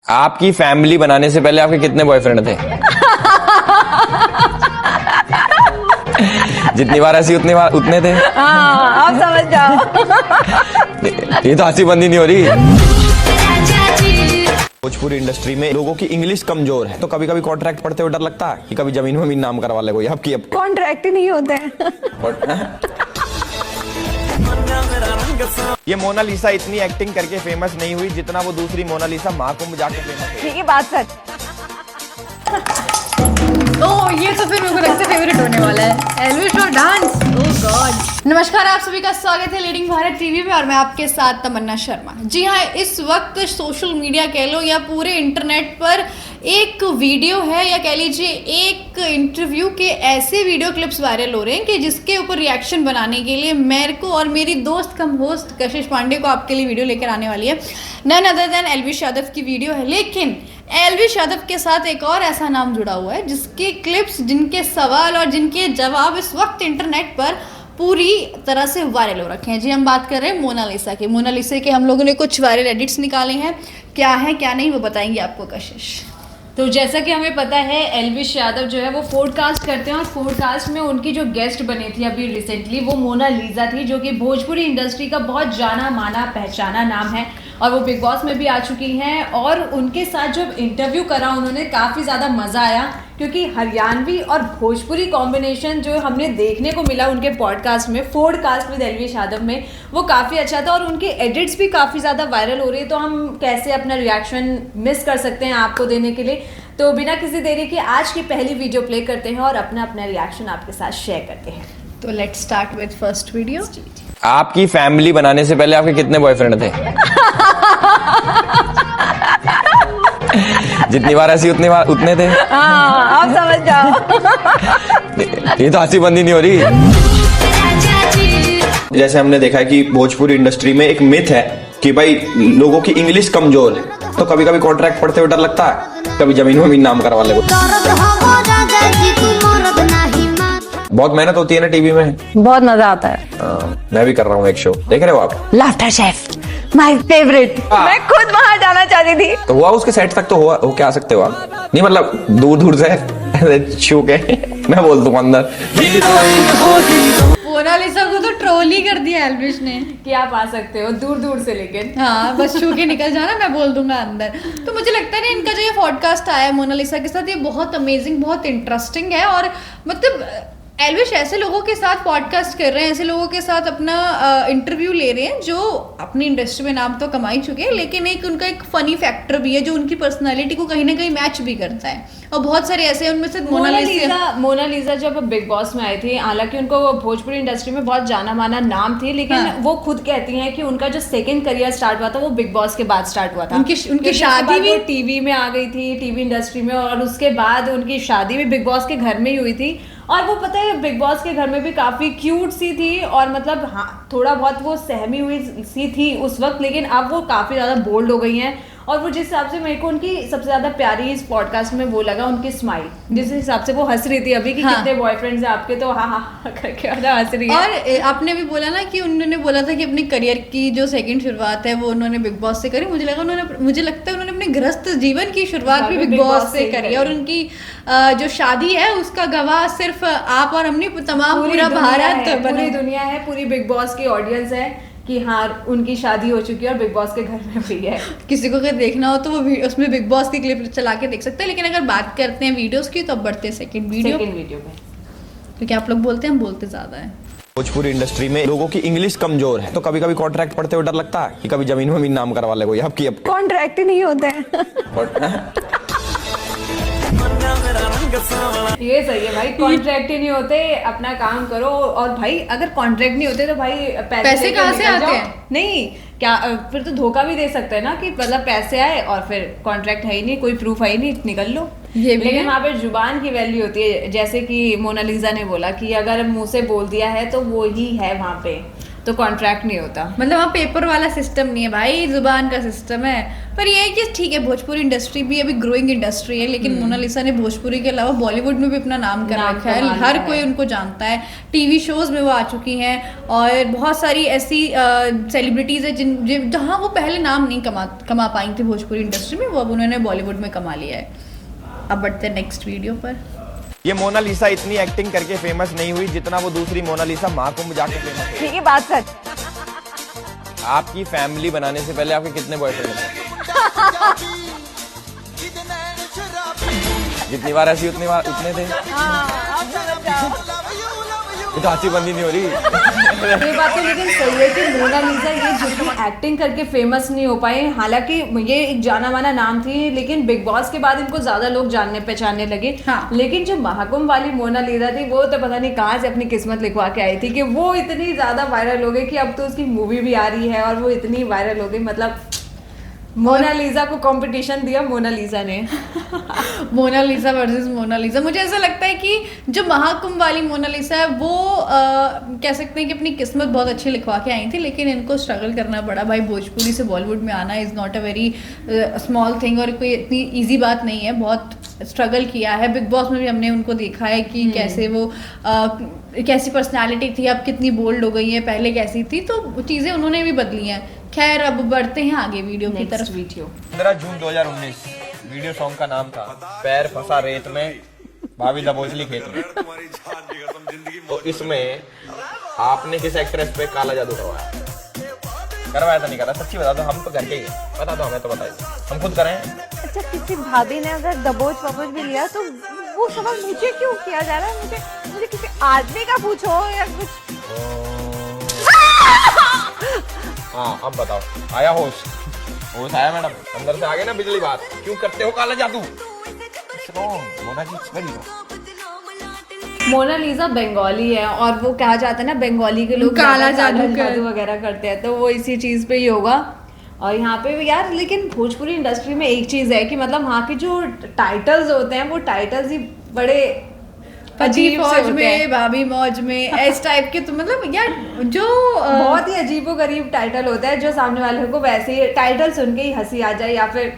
आपकी फैमिली बनाने से पहले आपके कितने बॉयफ्रेंड थे? जितनी बार ऐसी उतनी बार उतने थे। हाँ, आप समझ जाओ। ये तो हंसी बंदी नहीं हो रही। भोजपुरी इंडस्ट्री में लोगों की इंग्लिश कमजोर है, तो कभी कभी कॉन्ट्रैक्ट पढ़ते हुए डर लगता है कि कभी जमीन वमीन नाम करवा ले कोई आपकी। अब कॉन्ट्रैक्ट ही नहीं होते हैं। ये मोनालिसा इतनी एक्टिंग करके फेमस नहीं हुई जितना वो दूसरी मोनालिसा महाकुंभ जाके फेमस हुई। ठीक है, बात सच। ओह, ये तो फिर मेरे को लगता है फेवरेट होने वाला है, एल्विश और डांस। ओह गॉड। नमस्कार, आप सभी का स्वागत है लीडिंग भारत टीवी पे और मैं आपके साथ तमन्ना शर्मा। जी हाँ, इस वक्त सोशल मीडिया कह लो या पूरे इंटरनेट पर एक वीडियो है या कह लीजिए एक इंटरव्यू के ऐसे वीडियो क्लिप्स वायरल हो रहे हैं कि जिसके ऊपर रिएक्शन बनाने के लिए मेरे को और मेरी दोस्त कम होस्ट कशिश पांडे को आपके लिए वीडियो लेकर आने वाली है। None other than Elvish Yadav की वीडियो है, लेकिन एल्विश यादव के साथ एक और ऐसा नाम जुड़ा हुआ है जिसके क्लिप्स, जिनके सवाल और जिनके जवाब इस वक्त इंटरनेट पर पूरी तरह से वायरल हो रखे हैं। जी, हम बात कर रहे हैं मोनालिसा की। मोनालिसा के हम लोगों ने कुछ वायरल एडिट्स निकाले हैं, क्या है क्या नहीं वो बताएंगे आपको कशिश। तो जैसा कि हमें पता है, एल्विश यादव जो है वो पॉडकास्ट करते हैं और पॉडकास्ट में उनकी जो गेस्ट बनी थी अभी रिसेंटली वो मोनालिसा थी, जो कि भोजपुरी इंडस्ट्री का बहुत जाना माना पहचाना नाम है और वो बिग बॉस में भी आ चुकी हैं। और उनके साथ जब इंटरव्यू करा उन्होंने, काफ़ी ज़्यादा मज़ा आया क्योंकि हरियाणवी और भोजपुरी कॉम्बिनेशन जो हमने देखने को मिला उनके पॉडकास्ट में, पॉडकास्ट विद एल्विश यादव में, वो काफ़ी अच्छा था और उनके एडिट्स भी काफ़ी ज़्यादा वायरल हो रही है। तो हम कैसे अपना रिएक्शन मिस कर सकते हैं आपको देने के लिए। तो बिना किसी देरी के आज की पहली वीडियो प्ले करते हैं और अपना अपना रिएक्शन आपके साथ शेयर करते हैं। तो let's start with first video. आपकी फैमिली बनाने से पहले आपके कितने बॉयफ्रेंड थे? जितनी बार ऐसी उतनी बार उतने थे। हाँ, आप समझ जाओ। ये तो हंसी बंदी नहीं हो रही। जैसे हमने देखा है कि भोजपुरी इंडस्ट्री में एक मिथ है कि भाई लोगों की इंग्लिश कमजोर है, तो कभी कभी कॉन्ट्रैक्ट पढ़ते हुए डर लगता है कभी जमीन वमीन नाम करवा ले कोई। बहुत मेहनत होती है ना टीवी में। बहुत मजा आता है। मैं भी कर रहा हूँ एक शो, देख रहे हो आप? Laughter chef my favourite. मैं खुद वहां जाना चाहती थी। तो हुआ उसके सेट तक तो हुआ, हो क्या सकते हो आप? नहीं मतलब दूर दूर से छू के मैं बोल दूंगा अंदर। मोनालिसा को तो ट्रोल ही कर दिया एल्विश ने कि आप आ सकते हो दूर दूर से, लेकिन हाँ बस छू के निकल जाना, मैं बोल दूंगा अंदर। तो मुझे लगता है ना इनका जो ये पॉडकास्ट आया है मोनालिसा के साथ, ये बहुत अमेजिंग, बहुत इंटरेस्टिंग है। और मतलब एल्विश ऐसे लोगों के साथ पॉडकास्ट कर रहे हैं, ऐसे लोगों के साथ अपना इंटरव्यू ले रहे हैं जो अपनी इंडस्ट्री में नाम तो कमा ही चुके हैं, लेकिन एक उनका एक फनी फैक्टर भी है जो उनकी पर्सनालिटी को कहीं ना कहीं मैच भी करता है। और बहुत सारे ऐसे, उनमें से मोनालिसा जब बिग बॉस में आई थी, हालांकि उनको भोजपुरी इंडस्ट्री में बहुत जाना माना नाम थी, लेकिन हाँ। वो खुद कहती हैं कि उनका जो सेकंड करियर स्टार्ट हुआ था वो बिग बॉस के बाद स्टार्ट हुआ था। उनकी शादी भी टीवी में आ गई थी, टीवी इंडस्ट्री में, और उसके बाद उनकी शादी भी बिग बॉस के घर में ही हुई थी। और वो पता है बिग बॉस के घर में भी काफ़ी क्यूट सी थी और मतलब हाँ थोड़ा बहुत वो सहमी हुई सी थी उस वक्त, लेकिन अब वो काफ़ी ज़्यादा बोल्ड हो गई हैं। और वो जिस हिसाब से मेरे को उनकी सबसे ज़्यादा प्यारी इस पॉडकास्ट में वो लगा उनकी स्माइल, जिस हिसाब से वो हंस रही थी अभी कि हाँ। कितने बॉयफ्रेंड्स हैं आपके, तो हाँ हाँ करके हंस रही है। और आपने भी बोला ना कि उन्होंने बोला था कि अपने करियर की जो सेकंड शुरुआत है वो उन्होंने बिग बॉस से करी। मुझे लगता है उन्होंने अपने गृहस्थ जीवन की शुरुआत भी बिग बॉस से करी है। और उनकी जो शादी है उसका गवाह सिर्फ आप और हमने, तमाम पूरा भारत, पूरी दुनिया है, पूरी बिग बॉस की ऑडियंस है कि हाँ उनकी शादी हो चुकी है और बिग बॉस के घर में भी है। किसी को अगर देखना हो तो वो उसमें बिग बॉस की क्लिप चला के देख सकते हैं। लेकिन अगर बात करते हैं वीडियोस की तो अब बढ़ते हैं सेकंड वीडियो में, क्योंकि आप लोग बोलते हैं, हम बोलते ज्यादा है। भोजपुरी इंडस्ट्री में लोगों की इंग्लिश कमजोर है, तो कभी कभी कॉन्ट्रैक्ट पढ़ते हुए डर लगता है कि कभी जमीन वमीन नाम करवा ले कोई आपकी। अब कॉन्ट्रैक्ट ही नहीं होते हैं। ये सही है भाई, कॉन्ट्रैक्ट ही नहीं होते, अपना काम करो। और भाई अगर कॉन्ट्रैक्ट नहीं होते तो भाई पैसे कहाँ से आते हैं? नहीं क्या फिर तो धोखा भी दे सकते हैं ना कि मतलब पैसे आए और फिर कॉन्ट्रैक्ट है ही नहीं, कोई प्रूफ है ही नहीं, निकल लो। ये भी लेकिन है। वहाँ पे जुबान की वैल्यू होती है, जैसे कि मोनालिसा ने बोला कि अगर मुंह से बोल दिया है तो वो ही है वहाँ पे। तो कॉन्ट्रैक्ट नहीं होता। मतलब वहाँ पेपर वाला सिस्टम नहीं है भाई, जुबान का सिस्टम है। पर ये है कि ठीक है, भोजपुरी इंडस्ट्री भी अभी ग्रोइंग इंडस्ट्री है, लेकिन मोनालिसा ने भोजपुरी के अलावा बॉलीवुड में भी अपना नाम कर रखा है। हर कोई उनको जानता है, टीवी शोज में वो आ चुकी हैं और बहुत सारी ऐसी सेलिब्रिटीज है जहाँ वो पहले नाम नहीं कमा पाई थी भोजपुरी इंडस्ट्री में, वो अब उन्होंने बॉलीवुड में कमा लिया है। अब बढ़ते हैं नेक्स्ट वीडियो पर। ये मोनालिसा इतनी एक्टिंग करके फेमस नहीं हुई जितना वो दूसरी मोनालिसा महाकुंभ जाके फेमस हुई। ठीक है, बात सच। आपकी फैमिली बनाने से पहले आपके कितने बॉयफ्रेंड थे? जितनी बार ऐसी उतनी बार उतने थे। ये तो हाथी बंदी नहीं हो रही। ये बात तो लेकिन सही है कि मोनालिसा ये जितनी एक्टिंग करके फेमस नहीं हो पाए, हालांकि ये एक जाना माना नाम थी, लेकिन बिग बॉस के बाद इनको ज्यादा लोग जानने पहचानने लगे। हाँ। लेकिन जो महाकुंभ वाली मोनालिसा थी वो तो पता नहीं कहाँ से अपनी किस्मत लिखवा के आई थी कि वो इतनी ज्यादा वायरल हो गई कि अब तो उसकी मूवी भी आ रही है और वो इतनी वायरल हो गई। मतलब मोनालिसा को कंपटीशन दिया मोनालिसा ने। मोनालिसा वर्सेस मोनालिसा। मुझे ऐसा लगता है कि जो महाकुंभ वाली मोनालिसा है वो कह सकते हैं कि अपनी किस्मत बहुत अच्छी लिखवा के आई थी, लेकिन इनको स्ट्रगल करना पड़ा भाई। भोजपुरी से बॉलीवुड में आना is not a very small thing और कोई इतनी ईजी बात नहीं है। बहुत स्ट्रगल किया है। बिग बॉस में भी हमने उनको देखा है कि कैसे वो कैसी पर्सनालिटी थी, अब कितनी बोल्ड हो गई है, पहले कैसी थी, तो चीज़ें उन्होंने भी बदली हैं। खैर अब बढ़ते हैं आगे वीडियो की तरफ। 15 जून 2019 वीडियो सॉन्ग का नाम था पैर फंसा रेत में भाभी दबोचली खेत में। तो इसमें आपने किस एक्ट्रेस पे काला जादू करवाया था? नहीं करा? सच्ची बता दो, हम तो करके ही हैं। बता दो, हमें तो बताइए, हम खुद करें। अच्छा, किसी भाभी ने अगर दबोच वबोच भी लिया तो वो सवाल मुझे क्यों किया जा रहा है? मुझे किसी आदमी का पूछो या कुछ। हाँ अब बताओ, आया होश आया मैडम? अंदर से आ गए ना बिजली बात। क्यों करते हो काला जादू? मोनालिसा बंगाली है और वो कहा जाता है ना बंगाली के लोग काला जादू वगैरह करते हैं, तो वो इसी चीज पे ही होगा। और यहाँ पे यार लेकिन भोजपुरी इंडस्ट्री में एक चीज है कि मतलब वहाँ के जो टाइटल्स होते हैं वो टाइटल्स ही बड़े अजीब फौज में, भाभी मौज में, इस टाइप के। तो मतलब यार जो बहुत ही अजीबो गरीब टाइटल होता है, जो सामने वाले को वैसे ही टाइटल सुन के ही हंसी आ जाए, या फिर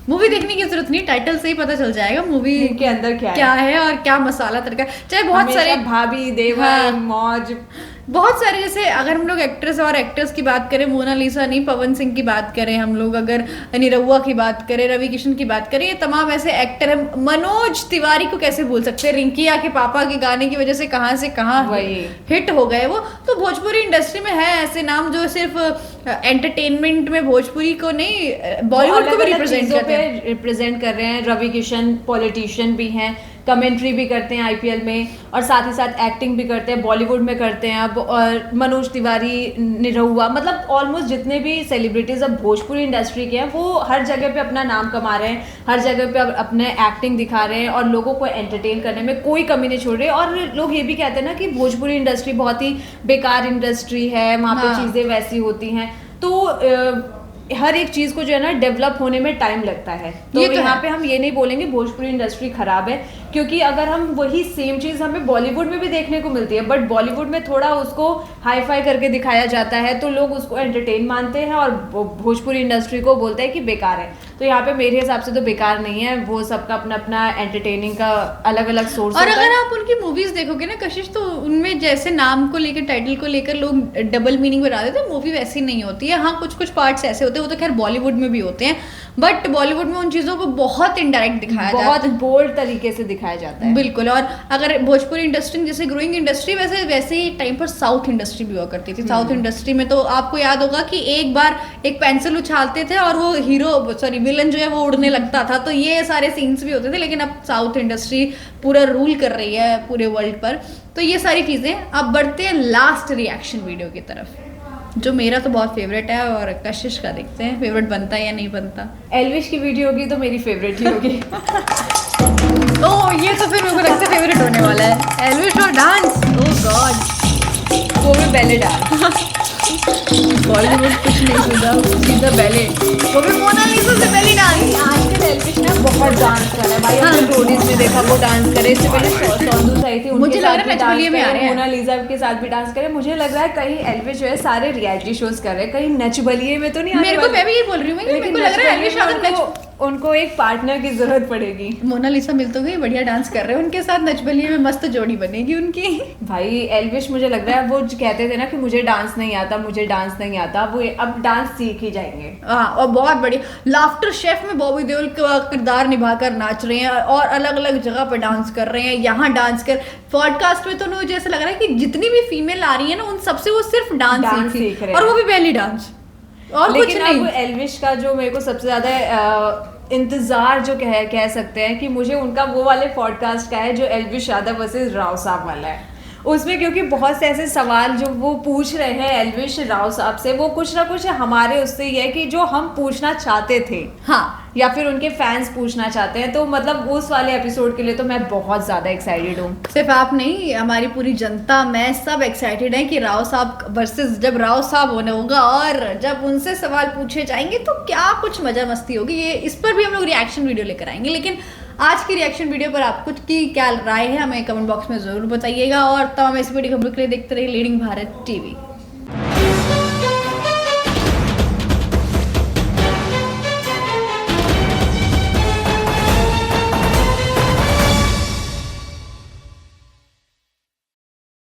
मूवी देखने की जरूरत नहीं, टाइटल से ही पता चल जाएगा मूवी के अंदर क्या है और क्या मसाला तड़का। चाहे बहुत सारे भाभी देवर मौज, बहुत सारे, जैसे अगर हम लोग एक्ट्रेस और एक्टर्स की बात करें, मोनालिसा नहीं, पवन सिंह की बात करें, हम लोग अगर निरहुआ की बात करें, रवि किशन की बात करें, ये तमाम ऐसे एक्टर हैं। मनोज तिवारी को कैसे भूल सकते हैं? रिंकिया के पापा के गाने की वजह से कहाँ से कहाँ हिट हो गए वो। तो भोजपुरी इंडस्ट्री में है ऐसे नाम जो सिर्फ एंटरटेनमेंट में भोजपुरी को नहीं बॉलीवुड को भी रिप्रेजेंट कर रहे हैं। रवि किशन पॉलिटिशियन भी हैं, कमेंट्री भी करते हैं आईपीएल में, और साथ ही साथ एक्टिंग भी करते हैं, बॉलीवुड में करते हैं अब। और मनोज तिवारी, निरहुआ, मतलब ऑलमोस्ट जितने भी सेलिब्रिटीज अब भोजपुरी इंडस्ट्री के हैं वो हर जगह पे अपना नाम कमा रहे हैं, हर जगह पे अब अपने एक्टिंग दिखा रहे हैं और लोगों को एंटरटेन करने में कोई कमी नहीं छोड़ रहे। और लोग ये भी कहते हैं ना कि भोजपुरी इंडस्ट्री बहुत ही बेकार इंडस्ट्री है, वहाँ पे चीज़ें वैसी होती हैं। तो हर एक चीज को जो है ना डेवलप होने में टाइम लगता है। तो यहाँ पे हम ये नहीं बोलेंगे भोजपुरी इंडस्ट्री खराब है, क्योंकि अगर हम वही सेम चीज हमें बॉलीवुड में भी देखने को मिलती है, बट बॉलीवुड में थोड़ा उसको हाई फाई करके दिखाया जाता है तो लोग उसको एंटरटेन मानते हैं और भोजपुरी इंडस्ट्री को बोलते हैं कि बेकार है। तो यहाँ पे मेरे हिसाब से तो बेकार नहीं है, वो सबका अपना अपना एंटरटेनिंग का अलग अलग सोर्स। और अगर आप उनकी मूवीज देखोगे ना कशिश, तो उनमें जैसे नाम को लेकर, टाइटल को लेकर लोग डबल मीनिंग बना देते हैं, मूवी वैसी नहीं होती है। हाँ, कुछ कुछ पार्ट्स ऐसे होते हैं, वो तो खैर बॉलीवुड में भी होते हैं, बट बॉलीवुड में उन चीजों को बहुत इनडायरेक्ट दिखाया जाता है, बहुत बोल्ड तरीके से दिखाया जाता है। बिल्कुल। और अगर भोजपुरी इंडस्ट्री जैसे ग्रोइंग इंडस्ट्री, वैसे ही टाइम पर साउथ इंडस्ट्री भी हुआ करती थी। साउथ इंडस्ट्री में तो आपको याद होगा कि एक बार एक पेंसिल उछालते थे और वो विलन जो है वो उड़ने लगता था। तो ये सारे सीन्स भी होते थे, लेकिन अब साउथ इंडस्ट्री पूरा रूल कर रही है पूरे वर्ल्ड पर। तो ये सारी चीजें। अब बढ़ते हैं लास्ट रिएक्शन वीडियो की तरफ, जो मेरा तो बहुत फेवरेट है, और कशिश का देखते हैं फेवरेट बनता है या नहीं बनता। एल्विश की वीडियो होगी तो मेरी फेवरेट ही होगी। ओह, ये तो फिर मेरे को लगता है फेवरेट होने वाला है। एल्विश और डांस, ओह गॉड, वो भी बैले डांस। बॉलीवुड कुछ नहीं सुधा, सीधा बैले, वो भी मोनालिसा से बैले डांस। आजकल एल्विश ना बहुत डांस कर रहा है भाई, अपने पुलिस में देखा वो डांस करे, इससे पहले सौंदू सही थी, मुझे लग रहा है नचबलिए में आ रहे हैं। मोनालिसा के साथ भी डांस करे। मुझे लग रहा है कहीं एल्विश जो है सारे रियलिटी शोज कर रहे हैं, कहीं नचबलिए में तो नहीं आने मेरे को, वाले। मैं भी ये बोल रही हूँ, मेरे को लग रहा है एल्विश यादव उनको एक पार्टनर की जरूरत पड़ेगी। मोनालिसा मिल तो गई, बढ़िया डांस कर रहे हैं, उनके साथ नचबलिए में मस्त जोड़ी बनेगी उनकी। भाई एल्विश मुझे लग रहा है वो जो कहते थे ना कि मुझे डांस नहीं आता, मुझे डांस नहीं आता, वो अब डांस सीख ही जाएंगे। हाँ, और बहुत बढ़िया। लाफ्टर शेफ में बॉबी देओल का किरदार निभाकर नाच रहे हैं और अलग अलग जगह पे डांस कर रहे हैं, यहाँ डांस कर। पॉडकास्ट में तो मुझे ऐसा लग रहा है कि जितनी भी फीमेल आ रही है ना, उन सबसे वो सिर्फ डांस सीख रहे हैं, और वो भी बेली डांस और कुछ लेकिन नहीं। अब एल्विश का जो मेरे को सबसे ज्यादा इंतजार जो कह सकते हैं कि मुझे उनका वो वाले पॉडकास्ट का है जो एल्विश यादव वर्सेस राव साहब वाला है। उसमें क्योंकि बहुत से ऐसे सवाल जो वो पूछ रहे हैं एल्विश राव साहब से, वो कुछ ना कुछ हमारे उससे ही है कि जो हम पूछना चाहते थे, हाँ, या फिर उनके फैंस पूछना चाहते हैं। तो मतलब उस वाले एपिसोड के लिए तो मैं बहुत ज्यादा एक्साइटेड हूँ। सिर्फ आप नहीं, हमारी पूरी जनता, मैं सब एक्साइटेड है कि राव साहब वर्सेस जब राव साहब होने होगा और जब उनसे सवाल पूछे जाएंगे तो क्या कुछ मजा मस्ती होगी। ये इस पर भी हम लोग रिएक्शन वीडियो लेकर आएंगे। लेकिन आज की रिएक्शन वीडियो पर आप कुछ की क्या राय है हमें कमेंट बॉक्स में जरूर बताइएगा, और तमाम ऐसी बड़ी खबरों के लिए देखते रहिए लीडिंग भारत टीवी।